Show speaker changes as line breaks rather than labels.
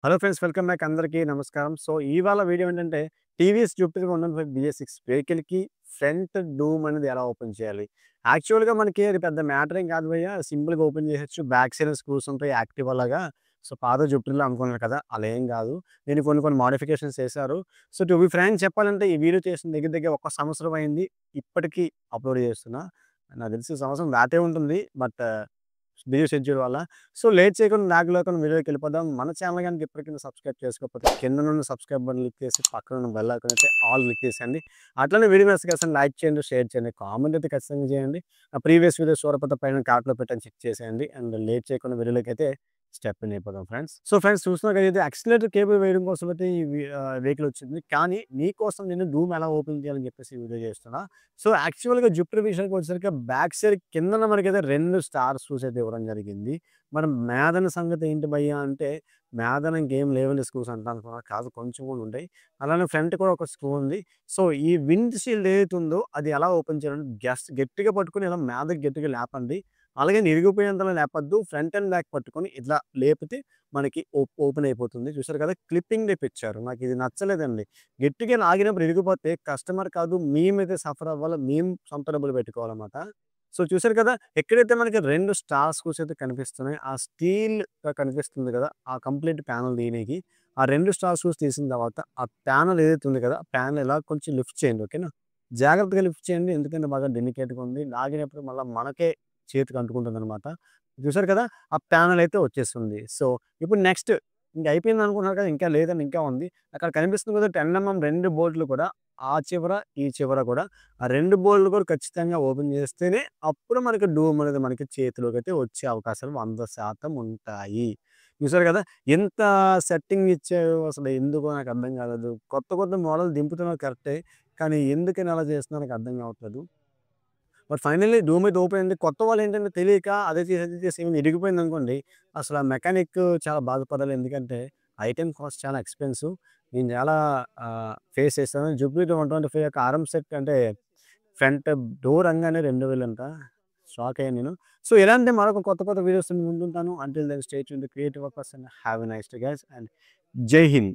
Hello friends, welcome back. అందరికీ నమస్కారం. So, ఇవాళ వీడియో ఏంటంటే టీవీఎస్ జూపిటర్ 125 BS6 వెహికల్‌కి ఫ్రంట్ డూమ్ అనేది ఎలా ఓపెన్ చేయాలి? యాక్చువల్‌గా మనకి అది పెద్ద మ్యాటర్ ఏం కాదు భయ్యా. సింపుల్‌గా ఓపెన్ చేసేయొచ్చు. బ్యాక్ సైడ్ స్క్రూస్ ఉంటాయి యాక్టివా లాగా. సో, పాత జూపిటర్‌లో అనుకున్నారు కదా! అలా ఏం కాదు. దీనికి కొన్ని కొన్ని మోడిఫికేషన్స్ చేశారు. సో, టు బి ఫ్రాంక్ చెప్పాలంటే ఈ వీడియో చేసిన దగ్గర దగ్గర ఒక సంవత్సరం అయింది. ఇప్పటికి అప్‌లోడ్ చేస్తున్నా. నాకు తెలిసి సంవత్సరం దాటే ఉంటుంది. బట్ బిజీ షెడ్యూల్ వల్ల. సో, లేట్ చేయకుండా లాగ్ లేకుండా వీడియోకెళ్ళిపోదాం. మన ఛానల్ గనుక ఇప్పటికింకా సబ్స్క్రైబ్ చేసుకోకపోతే కిందనున్న సబ్స్క్రైబ్ బటన్ క్లిక్ చేసి పక్కనున్న బెల్ ఐకాన్ అయితే ఆల్ క్లిక్ చేసేయండి. అట్లనే వీడియో నచ్చితే ఖచ్చితంగా లైక్ చేయండి, షేర్ చేయండి, కామెంట్ అయితే ఖచ్చితంగా చేయండి. నా ప్రీవియస్ వీడియోస్ చూడకపోతే పైన కార్ట్‌లో పెట్టాను చెక్ చేసేయండి. అండ్ లేట్ చేయకుండా వీడియోలోకైతే స్టెప్ ఇన్ అయిపోదాం ఫ్రెండ్స్. సో, ఫ్రెండ్స్ చూస్తున్నారు కదా! ఇది యాక్సిలరేటర్ కేబుల్ వేయడం కోసం అయితే ఈ వెహికల్ వచ్చింది. కానీ మీకోసం నేను డూమ్ ఎలా ఓపెన్ చేయాలని చెప్పేసి ఈ వీడియో చేస్తున్నా. సో, యాక్చువల్‌గా జుపిటర్ విషయానికి వచ్చేసరికి బ్యాక్ సైడ్ కిందన మనకైతే 2 స్టార్ స్క్రూస్ అయితే ఇవ్వడం జరిగింది. మనం మేదన సంగతి ఏంటి భయ్యా అంటే, మేదన ఇంకేం లేవండి స్క్రూస్ అంతా అనుకున్నారు. కాదు, కొంచెం కూడా ఉంటాయి. అలానే ఫ్రంట్ కూడా ఒక స్క్రూ ఉంది. సో, ఈ విండ్ షీల్డ్ ఏదైతే ఉందో అది ఎలా ఓపెన్ చేయాలంటే గట్టిగా పట్టుకొని ఇలా మీదకి గట్టిగా లేపండి. అలాగే ఇరిగిపోయేంతలా లేపొద్దు. ఫ్రంట్ అండ్ బ్యాక్ పట్టుకొని ఇట్లా లేపితే మనకి ఓపెన్ అయిపోతుంది. చూసారు కదా! క్లిప్పింగ్ టేప్ ఇచ్చారు. నాకిది నచ్చలేదండి. గట్టిగా లాగినప్పుడు ఇరిగిపోతే కస్టమర్ కాదు, మేమైతే సఫర్ అవ్వాలి. మేము సొంత డబ్బులు పెట్టుకోవాలన్నమాట. సో, చూసారు కదా! ఎక్కడైతే మనకి 2 స్టార్ స్క్రూస్ అయితే కనిపిస్తున్నాయి. ఆ స్టీల్‌గా కనిపిస్తుంది కదా! ఆ కంప్లీట్ ప్యానెల్ తీయనీకి. ఆ 2 స్టార్ స్క్రూస్ తీసిన తర్వాత ఆ ప్యానెల్ ఏదైతే ఉంది కదా! ఆ ప్యానెల్ ఇలా కొంచెం లిఫ్ట్ చేయండి. ఓకేనా? జాగ్రత్తగా లిఫ్ట్ చేయండి. ఎందుకంటే బాగా డెలికేట్‌గా ఉంది. లాగినప్పుడు మళ్ళా మనకే చేతికి అంటుకుంటుందన్నమాట. చూసారు కదా! ఆ ప్యానెల్ అయితే వచ్చేస్తుంది. సో, ఇప్పుడు నెక్స్ట్ ఇంక అయిపోయింది అనుకుంటున్నారు కదా! ఇంకా లేదండి, ఇంకా ఉంది. అక్కడ కనిపిస్తుంది కదా! 10 2 బోల్ట్‌లు కూడా ఆ చివర, ఈ చివర కూడా ఆ 2 బోల్ట్‌లు కూడా ఖచ్చితంగా ఓపెన్ చేస్తేనే అప్పుడు మనకి డూమ్ అనేది మనకి చేతిలోకైతే వచ్చే అవకాశాలు 100% ఉంటాయి. చూసారు కదా! ఎంత సెట్టింగ్ ఇచ్చారో అసలు ఎందుకో నాకు అర్థం కాలేదు. కొత్త కొత్త మోడల్ దింపుతున్నారు కరెక్టే. కానీ ఎందుకని అలా చేస్తున్నారో నాకు అర్థం కావట్లేదు. బట్ ఫైనల్లీ డూమ్ అయితే ఓపెన్ అయింది. కొత్త వాళ్ళేంటంటే తెలియక అదే చేసి, అదే చేసి ఏమైనా ఇరిగిపోయిందనుకోండి, అసల మెకానిక్ చాలా బాధపడాలి. ఎందుకంటే ఐటెమ్ కాస్ట్ చాలా ఎక్స్‌పెన్సివ్. నేను చాలా ఫేస్ చేశాను. జుపిటర్ 125 యొక్క ఆర్ఎం సెట్ అంటే ఫ్రంట్ డోర్ అనగానే 2000 అంట. షాక్ అయ్యాను నేను. సో, ఇలాంటి మరొక కొత్త కొత్త వీడియోస్‌తో మీ ముందుంటాను. Until then stay tuned, creative person. Have a nice day guys and జై హింద్.